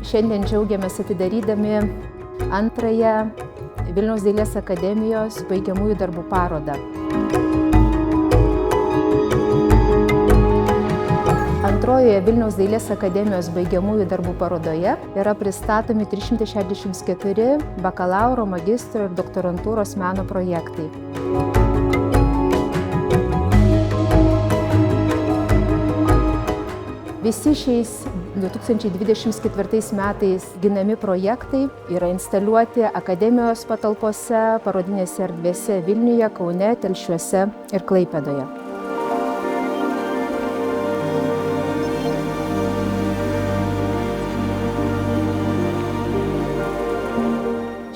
Šiandien džiaugiamės atidarydami antrąją Vilniaus dailės akademijos baigiamųjų darbų parodą. Antrojoje Vilniaus dailės akademijos baigiamųjų darbų parodoje yra pristatomi 364 bakalauro, magistro ir doktorantūros meno projektai. Visi šiais 2024 metais ginami projektai yra instaliuoti akademijos patalpose, parodinėse erdvėse Vilniuje, Kaune, Telšiuose ir Klaipėdoje.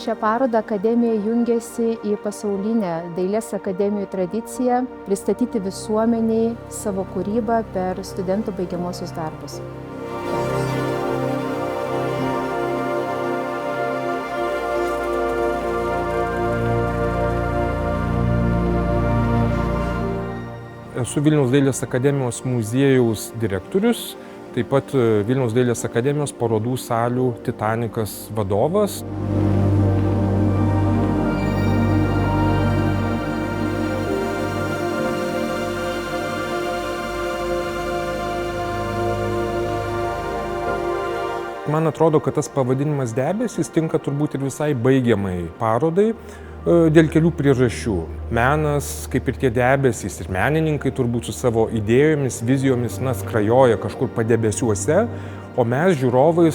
Šią parodą akademija jungiasi į pasaulinę dailės akademijų tradiciją pristatyti visuomeniai savo kūrybą per studentų baigiamuosius darbus. Esu Vilniaus dailės akademijos muziejaus direktorius, taip pat Vilniaus dailės akademijos parodų salių Titanikas vadovas. Man atrodo, kad tas pavadinimas debesys tinka turbūt ir visai baigiamai parodai dėl kelių priežasčių. Menas, kaip ir tie debesys, ir menininkai turbūt su savo idėjomis, vizijomis, skrajoja kažkur padebesiuose, o mes žiūrovai,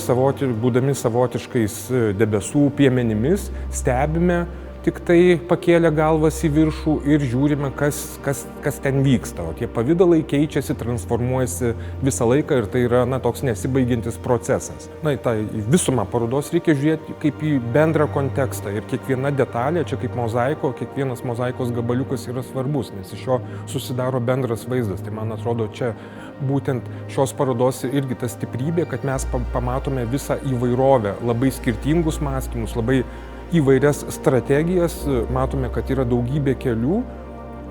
būdami savotiškais debesų piemenimis, stebime tik tai pakėlę galvas į viršų ir žiūrime, kas ten vyksta. O tie pavidalai keičiasi, transformuojasi visą laiką ir tai yra toks nesibaigiantis procesas. Į tą visumą parodos reikia žiūrėti kaip į bendrą kontekstą ir kiekviena detalė, čia kaip mozaiko, kiekvienas mozaikos gabaliukas yra svarbus, nes iš jo susidaro bendras vaizdas. Tai man atrodo, čia būtent šios parodos irgi ta stiprybė, kad mes pamatome visą įvairovę, labai skirtingus mąstymus, labai įvairias strategijas, matome, kad yra daugybė kelių,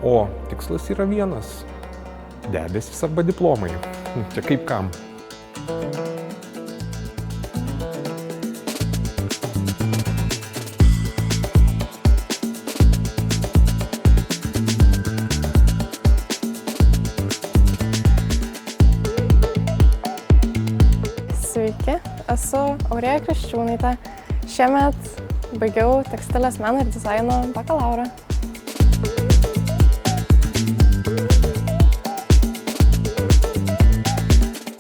o tikslas yra vienas – debesys arba diplomai. Čia kaip kam. Sveiki, esu Aurėja Kriščiūnaitė. Šiemet baigiau tekstilės meno ir dizaino bakalaurą.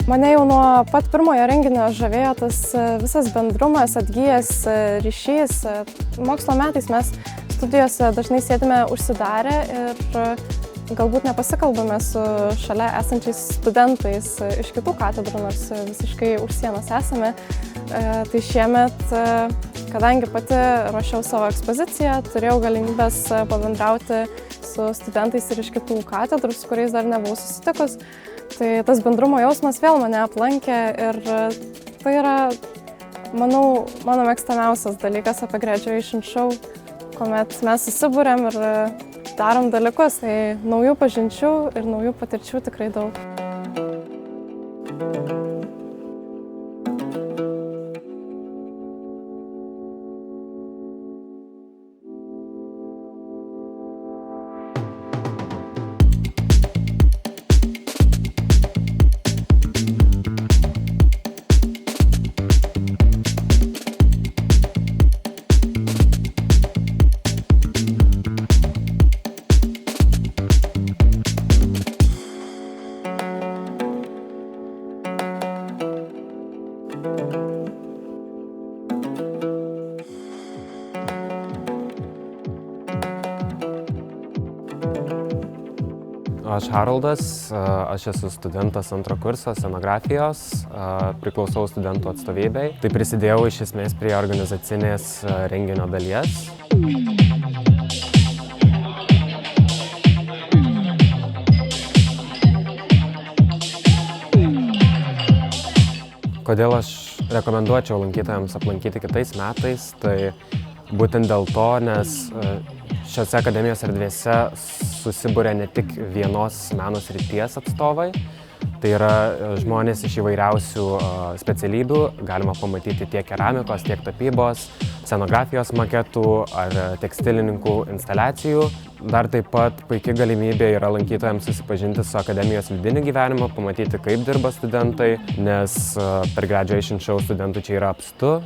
Mane jau nuo pat pirmojo renginio žavėjo tas visas bendrumas, atgyjęs ryšys. Mokslo metais mes studijose dažnai sėdime užsidarę ir galbūt nepasikalbame su šalia esančiais studentais iš kitų katedrų, nors visiškai už sienos esame. Tai šiemet, kadangi pati ruošiau savo ekspoziciją, turėjau galimybės pabendrauti su studentais ir iš kitų katedrų, su kuriais dar nebuvau susitikus. Tai tas bendrumo jausmas vėl mane aplankė ir tai yra, manau, mano mėgstamiausias dalykas apie Graduation Show, kuomet mes susibūrėm ir darom dalykus, tai naujų pažinčių ir naujų patirčių tikrai daug. Aš Haroldas, aš esu studentas antro kurso scenografijos, priklausau studentų atstovybei. Tai prisidėjau iš esmės prie organizacinės renginio dalies. Kodėl aš rekomenduočiau lankytojams aplankyti kitais metais, tai būtent dėl to, nes šiose akademijos erdvėse susibūrė ne tik vienos meno srities atstovai, tai yra žmonės iš įvairiausių specialybių, galima pamatyti tiek keramikos, tiek tapybos, scenografijos maketų ar tekstilininkų instaliacijų. Dar taip pat puikia galimybė yra lankytojams susipažinti su akademijos vidiniu gyvenimu, pamatyti, kaip dirba studentai, nes per graduation show studentų čia yra apstu.